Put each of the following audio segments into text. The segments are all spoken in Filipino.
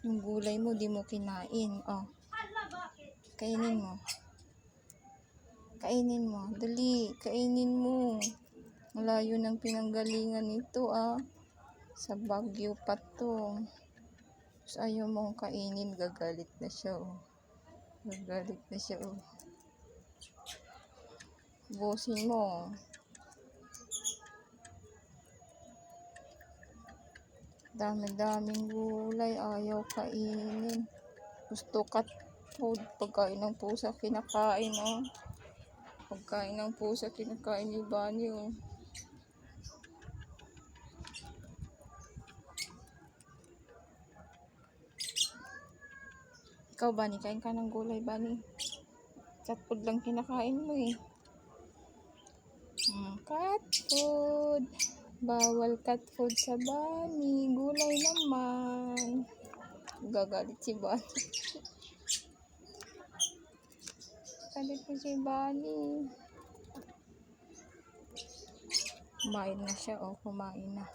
Yung gulay mo, di mo kinain. Oh, kainin mo. Kainin mo. Dali, kainin mo. Malayo ng pinanggalingan nito, ah. Sa Baguio pa to. Tapos ayaw mong kainin, gagalit na siya, oh. Gagalit na siya, oh. Busin mo. Dami-daming gulay, ayaw kainin. Gusto cat food, pagkain ng pusa kinakain, oh. Pagkain ng pusa kinakain ni Bunny, oh. Ikaw, Bunny, kain ka ng gulay, Bunny. Cat food lang kinakain mo, eh. Cat food. Bawal cat food sa Bunny. Gulay naman. Gagalit si Bunny. Galit mo si Bunny. Kumain na siya, oh. Kumain na.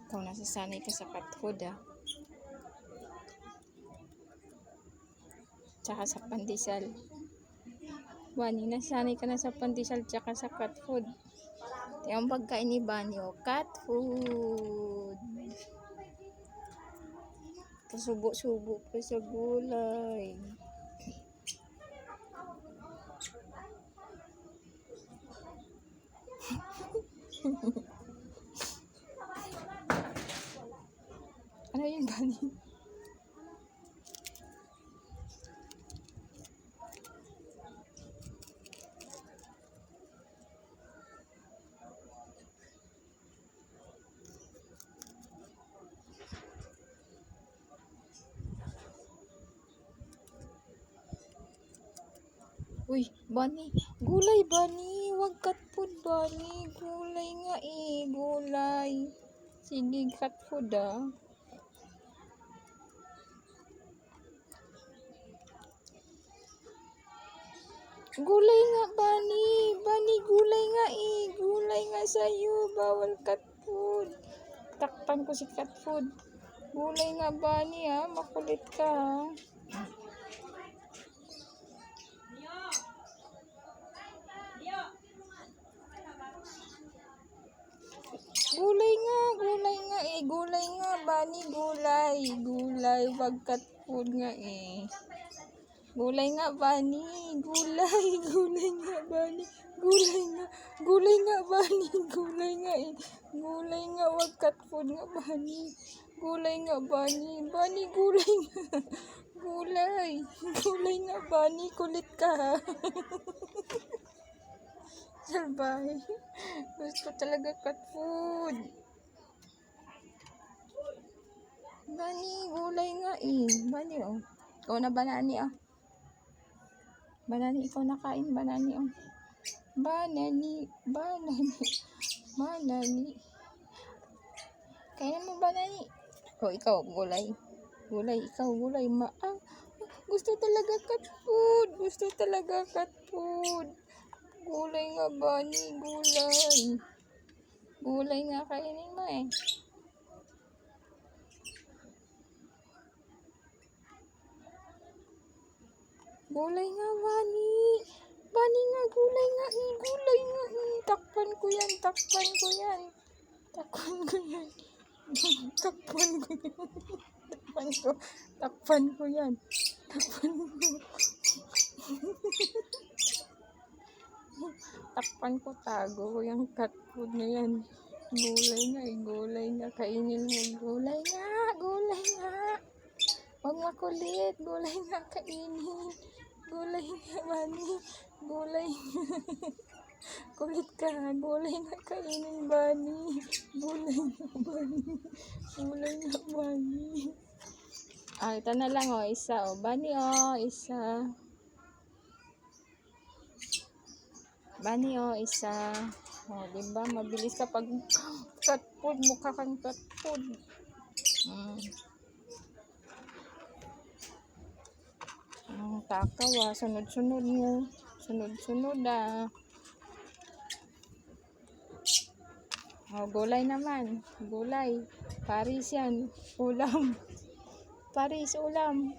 Ikaw, nasasanay ka sa cat food, ah. Tsaka sa pandesal. Bunny, nasanay ka na sa pandesal tsaka sa cat food. Yung pagkain ni Bunny, oh, cat food. Pasubo-subo pa sa gulay. Ano yun, Bunny? Uy, Bunny. Gulay, Bunny. Huwag cat food, Bunny. Gulay nga, eh. Gulay. Sige, cat food, ah. Gulay nga, Bunny. Bunny, gulay nga, eh. Gulay nga sa'yo. Bawal cat food. Takpan ko si cat food. Gulay nga, Bunny, ah. Makulit ka, ah. Gulay nga, eh. Gulay nga, Bunny, gulay. Gulay, wag cat food nga, eh. Gulay nga, Bunny. Gulay. Gulay nga, Bunny. Gulay nga. Gulay nga, Bunny. Gulay nga, eh. Gulay nga, wag cat food nga, Bunny. Gulay nga, Bunny. Bunny, gulay nga. Gulay. Gulay nga, Bunny. Kulit ka, ha. Salbahe. Gusto talaga cat food. Bunny, gulay nga, eh. Bunny, oh. Ikaw na, Banani, ah. Banani, ikaw nakain, Banani, oh. Banani, Banani, Banani. Kainin mo, Banani. Oh, ikaw, gulay. Gulay, ikaw, gulay. Gusto talaga cat food. Gusto talaga cat food. Gulay nga, Bunny, gulay. Gulay nga, kainin mo, eh. Gulay nga, Bunny. Bunny nga, gulay nga, eh. Gulay nga, eh. Takpan ko yan, takpan ko yan. Takpan ko yan. Takpan ko yan. Takpan ko. Takpan ko yan. Takpan ko. Takpan ko, tago ko yung cat food na yan. Gulay nga eh, gulay nga. Kainin mo. Gulay nga, gulay nga. Huwag makulit. Gulay nga, kainin. Gulay nga, Bunny. Gulay nga. Kulit ka. Gulay nga, kainin, Bunny. Gulay nga, Bunny. Gulay nga, Bunny. Ah, ito na lang oh, isa oh. Bunny oh, isa. Bunny oh, isa. Oh, diba? Mabilis kapag cat food, mukha kang cat food. Takaw ah, sunod-sunod mo. Sunod-sunod ah. Oh, gulay naman. Gulay. Paris yan. Ulam. Paris, ulam.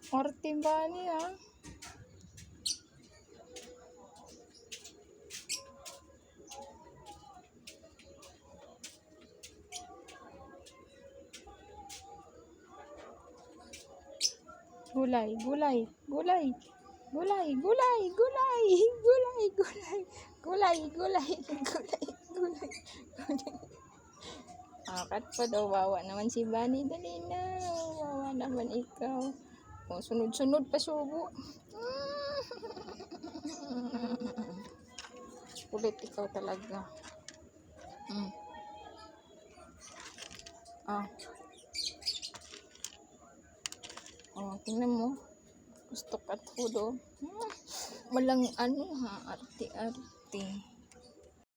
Orting Bunny ah. Gulay, gulay, gulay. Gulay, gulay, gulay. Gulay, gulay. Gulay, gulay, gulay, gulay, gulay. Ah, kat po daw, wawa naman si Bunny. Dali na. Wawa naman ikaw. Oh, sunod-sunod pa subo. Kulit ikaw talaga. Ah. Oh, tingnan mo. Gusto cat food oh. Walang ano ha, arte-arte.